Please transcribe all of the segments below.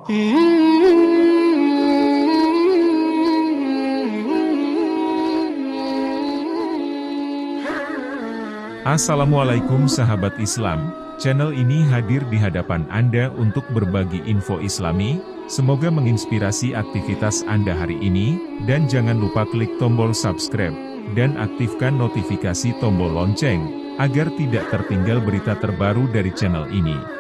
Assalamualaikum sahabat Islam, channel ini hadir di hadapan Anda untuk berbagi info Islami, semoga menginspirasi aktivitas Anda hari ini, dan jangan lupa klik tombol subscribe, dan aktifkan notifikasi tombol lonceng, agar tidak tertinggal berita terbaru dari channel ini.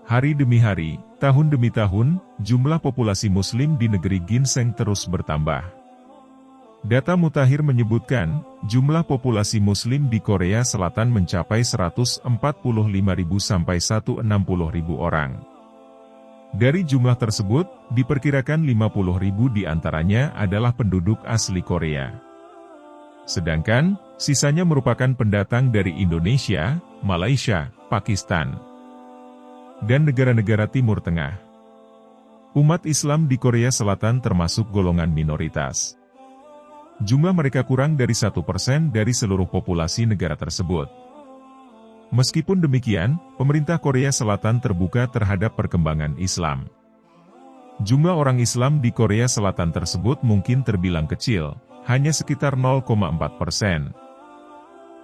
Hari demi hari, tahun demi tahun, jumlah populasi Muslim di negeri ginseng terus bertambah. Data Mutakhir menyebutkan, jumlah populasi Muslim di Korea Selatan mencapai 145.000 sampai 160.000 orang. Dari jumlah tersebut, diperkirakan 50.000 diantaranya adalah penduduk asli Korea. Sedangkan, sisanya merupakan pendatang dari Indonesia, Malaysia, Pakistan, dan negara-negara Timur Tengah. Umat Islam di Korea Selatan termasuk golongan minoritas. Jumlah mereka kurang dari 1% dari seluruh populasi negara tersebut. Meskipun demikian, pemerintah Korea Selatan terbuka terhadap perkembangan Islam. Jumlah orang Islam di Korea Selatan tersebut mungkin terbilang kecil, hanya sekitar 0,4%.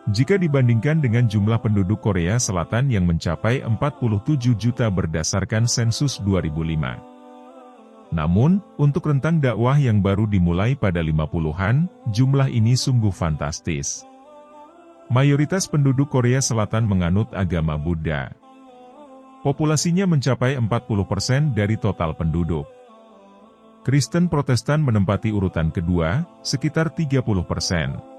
Jika dibandingkan dengan jumlah penduduk Korea Selatan yang mencapai 47 juta berdasarkan sensus 2005. Namun, untuk rentang dakwah yang baru dimulai pada 50-an, jumlah ini sungguh fantastis. Mayoritas penduduk Korea Selatan menganut agama Buddha. Populasinya mencapai 40% dari total penduduk. Kristen Protestan menempati urutan kedua, sekitar 30%.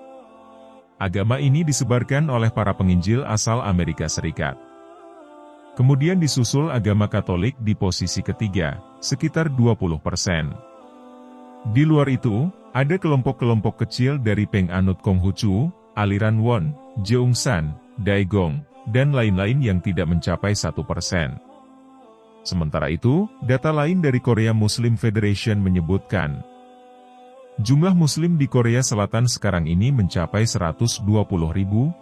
Agama ini disebarkan oleh para penginjil asal Amerika Serikat. Kemudian disusul agama Katolik di posisi ketiga, sekitar 20%. Di luar itu, ada kelompok-kelompok kecil dari penganut Konghucu, aliran Won, Jeongsan, Daegong, dan lain-lain yang tidak mencapai 1%. Sementara itu, data lain dari Korea Muslim Federation menyebutkan, jumlah Muslim di Korea Selatan sekarang ini mencapai 120.000,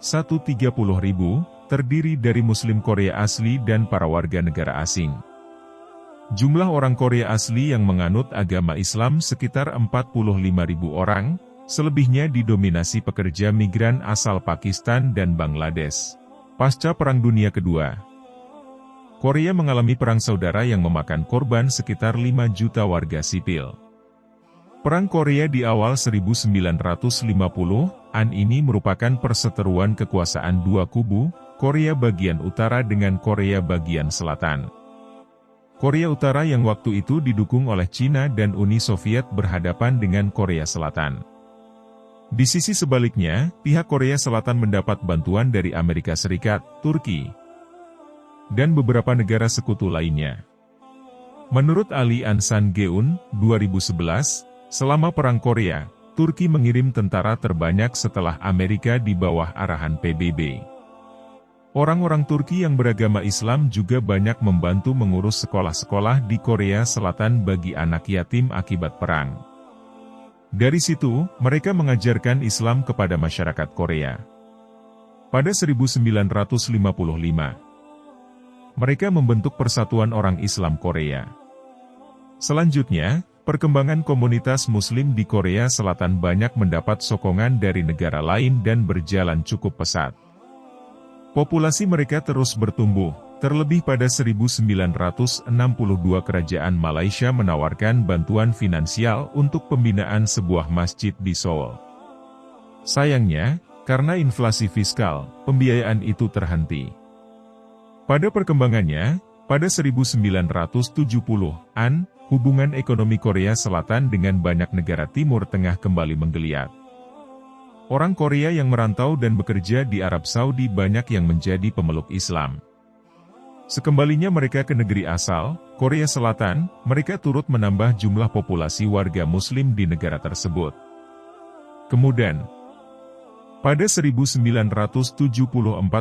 130.000, terdiri dari Muslim Korea asli dan para warga negara asing. Jumlah orang Korea asli yang menganut agama Islam sekitar 45.000 orang, selebihnya didominasi pekerja migran asal Pakistan dan Bangladesh. Pasca Perang Dunia Kedua, Korea mengalami perang saudara yang memakan korban sekitar 5 juta warga sipil. Perang Korea di awal 1950-an ini merupakan perseteruan kekuasaan dua kubu, Korea bagian utara dengan Korea bagian selatan. Korea Utara yang waktu itu didukung oleh Cina dan Uni Soviet berhadapan dengan Korea Selatan. Di sisi sebaliknya, pihak Korea Selatan mendapat bantuan dari Amerika Serikat, Turki, dan beberapa negara sekutu lainnya. Menurut Ali Ansan Geun, 2011, selama Perang Korea, Turki mengirim tentara terbanyak setelah Amerika di bawah arahan PBB. Orang-orang Turki yang beragama Islam juga banyak membantu mengurus sekolah-sekolah di Korea Selatan bagi anak yatim akibat perang. Dari situ, mereka mengajarkan Islam kepada masyarakat Korea. Pada 1955, mereka membentuk Persatuan Orang Islam Korea. Selanjutnya, perkembangan komunitas Muslim di Korea Selatan banyak mendapat sokongan dari negara lain dan berjalan cukup pesat. Populasi mereka terus bertumbuh, terlebih pada 1962 kerajaan Malaysia menawarkan bantuan finansial untuk pembinaan sebuah masjid di Seoul. Sayangnya, karena inflasi fiskal, pembiayaan itu terhenti. Pada perkembangannya, pada 1970-an, hubungan ekonomi Korea Selatan dengan banyak negara Timur Tengah kembali menggeliat. Orang Korea yang merantau dan bekerja di Arab Saudi banyak yang menjadi pemeluk Islam. Sekembalinya mereka ke negeri asal, Korea Selatan, mereka turut menambah jumlah populasi warga Muslim di negara tersebut. Kemudian, pada 1974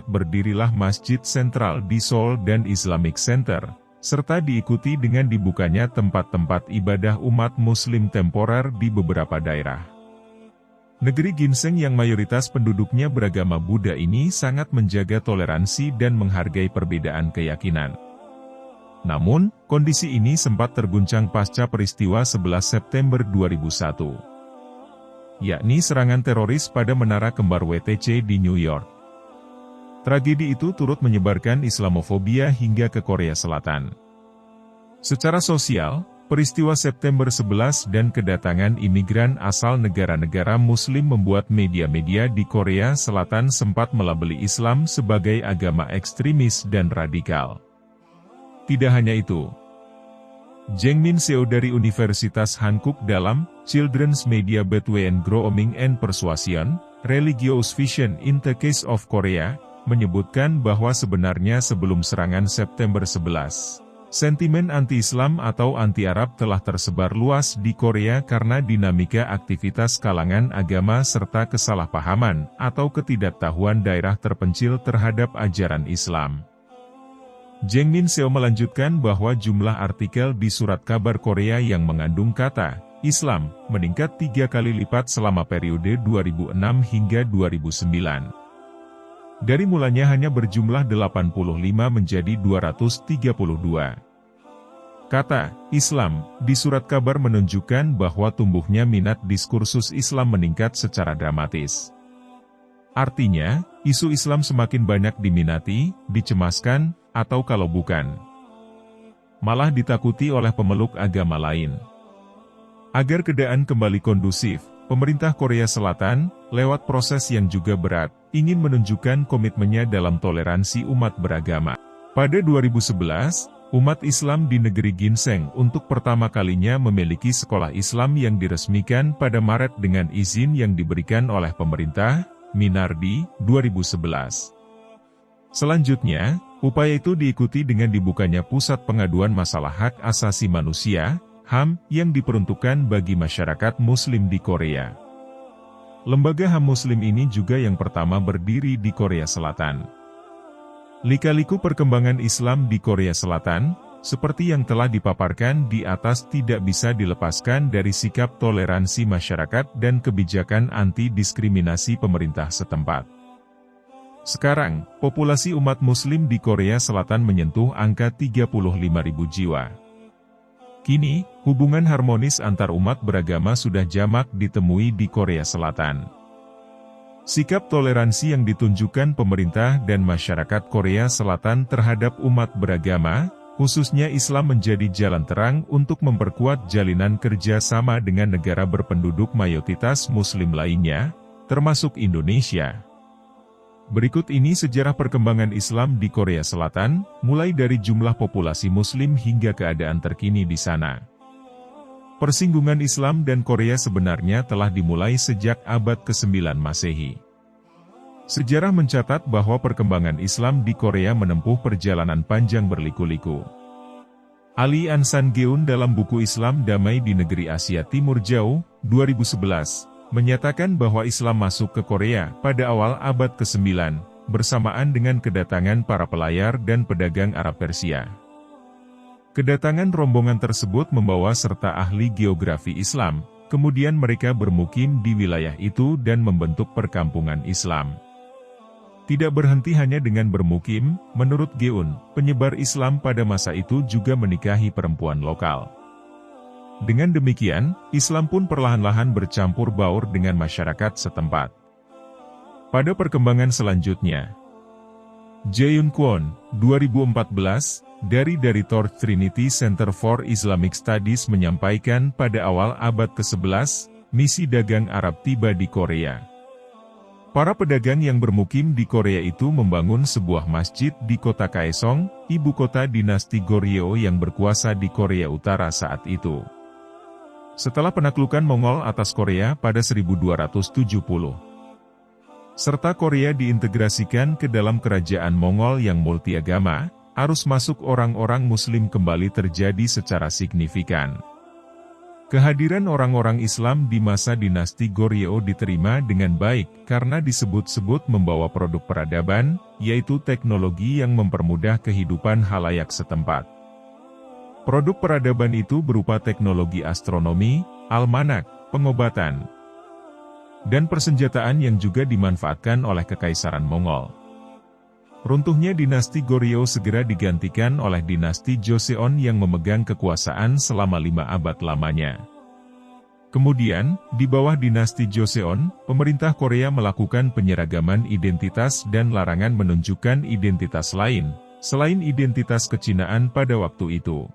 berdirilah Masjid Sentral di Seoul dan Islamic Center, serta diikuti dengan dibukanya tempat-tempat ibadah umat Muslim temporer di beberapa daerah. Negeri ginseng yang mayoritas penduduknya beragama Buddha ini sangat menjaga toleransi dan menghargai perbedaan keyakinan. Namun, kondisi ini sempat terguncang pasca peristiwa 11 September 2001, yakni serangan teroris pada Menara Kembar WTC di New York. Tragedi itu turut menyebarkan Islamofobia hingga ke Korea Selatan. Secara sosial, peristiwa September 11 dan kedatangan imigran asal negara-negara Muslim membuat media-media di Korea Selatan sempat melabeli Islam sebagai agama ekstremis dan radikal. Tidak hanya itu, Jang Min Seo dari Universitas Hankuk dalam Children's Media Between Grooming and Persuasion, Religious Vision in the Case of Korea, menyebutkan bahwa sebenarnya sebelum serangan September 11, sentimen anti-Islam atau anti-Arab telah tersebar luas di Korea karena dinamika aktivitas kalangan agama serta kesalahpahaman atau ketidaktahuan daerah terpencil terhadap ajaran Islam. Jang Min Seo melanjutkan bahwa jumlah artikel di surat kabar Korea yang mengandung kata Islam meningkat 3 kali lipat selama periode 2006 hingga 2009. Dari mulanya hanya berjumlah 85 menjadi 232. Kata Islam di surat kabar menunjukkan bahwa tumbuhnya minat diskursus Islam meningkat secara dramatis. Artinya, isu Islam semakin banyak diminati, dicemaskan, atau kalau bukan, malah ditakuti oleh pemeluk agama lain. Agar keadaan kembali kondusif, pemerintah Korea Selatan, lewat proses yang juga berat, ingin menunjukkan komitmennya dalam toleransi umat beragama. Pada 2011, umat Islam di negeri ginseng untuk pertama kalinya memiliki sekolah Islam yang diresmikan pada Maret dengan izin yang diberikan oleh pemerintah, Minardi, 2011. Selanjutnya, upaya itu diikuti dengan dibukanya Pusat Pengaduan Masalah Hak Asasi Manusia, HAM, yang diperuntukkan bagi masyarakat Muslim di Korea. Lembaga HAM Muslim ini juga yang pertama berdiri di Korea Selatan. Lika-liku perkembangan Islam di Korea Selatan, seperti yang telah dipaparkan di atas tidak bisa dilepaskan dari sikap toleransi masyarakat dan kebijakan anti-diskriminasi pemerintah setempat. Sekarang, populasi umat Muslim di Korea Selatan menyentuh angka 35.000 jiwa. Kini, hubungan harmonis antar umat beragama sudah jamak ditemui di Korea Selatan. Sikap toleransi yang ditunjukkan pemerintah dan masyarakat Korea Selatan terhadap umat beragama, khususnya Islam menjadi jalan terang untuk memperkuat jalinan kerja sama dengan negara berpenduduk mayoritas Muslim lainnya, termasuk Indonesia. Berikut ini sejarah perkembangan Islam di Korea Selatan, mulai dari jumlah populasi Muslim hingga keadaan terkini di sana. Persinggungan Islam dan Korea sebenarnya telah dimulai sejak abad ke-9 Masehi. Sejarah mencatat bahwa perkembangan Islam di Korea menempuh perjalanan panjang berliku-liku. Ali An-san-geun dalam buku Islam Damai di Negeri Asia Timur Jauh, 2011, menyatakan bahwa Islam masuk ke Korea pada awal abad ke-9, bersamaan dengan kedatangan para pelayar dan pedagang Arab Persia. Kedatangan rombongan tersebut membawa serta ahli geografi Islam, kemudian mereka bermukim di wilayah itu dan membentuk perkampungan Islam. Tidak berhenti hanya dengan bermukim, menurut Geun, penyebar Islam pada masa itu juga menikahi perempuan lokal. Dengan demikian, Islam pun perlahan-lahan bercampur baur dengan masyarakat setempat. Pada perkembangan selanjutnya, Jae-yoon Kwon, 2014, dari Torch Trinity Center for Islamic Studies menyampaikan pada awal abad ke-11, misi dagang Arab tiba di Korea. Para pedagang yang bermukim di Korea itu membangun sebuah masjid di kota Kaesong, ibu kota dinasti Goryeo yang berkuasa di Korea Utara saat itu. Setelah penaklukan Mongol atas Korea pada 1270, serta Korea diintegrasikan ke dalam kerajaan Mongol yang multiagama, arus masuk orang-orang Muslim kembali terjadi secara signifikan. Kehadiran orang-orang Islam di masa dinasti Goryeo diterima dengan baik karena disebut-sebut membawa produk peradaban, yaitu teknologi yang mempermudah kehidupan halayak setempat. Produk peradaban itu berupa teknologi astronomi, almanak, pengobatan, dan persenjataan yang juga dimanfaatkan oleh Kekaisaran Mongol. Runtuhnya dinasti Goryeo segera digantikan oleh dinasti Joseon yang memegang kekuasaan selama 5 abad lamanya. Kemudian, di bawah dinasti Joseon, pemerintah Korea melakukan penyeragaman identitas dan larangan menunjukkan identitas lain, selain identitas kecinaan pada waktu itu.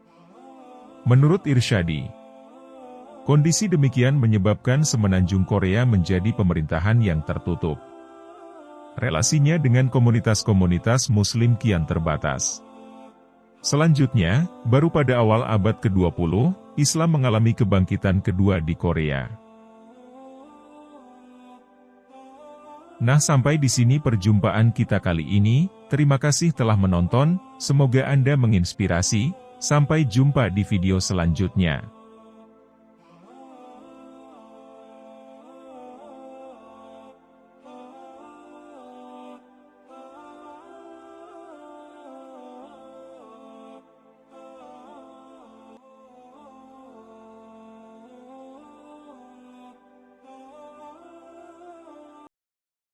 Menurut Irsyadi, kondisi demikian menyebabkan semenanjung Korea menjadi pemerintahan yang tertutup. Relasinya dengan komunitas-komunitas Muslim kian terbatas. Selanjutnya, baru pada awal abad ke-20, Islam mengalami kebangkitan kedua di Korea. Nah, sampai di sini perjumpaan kita kali ini. Terima kasih telah menonton, semoga Anda menginspirasi. Sampai jumpa di video selanjutnya.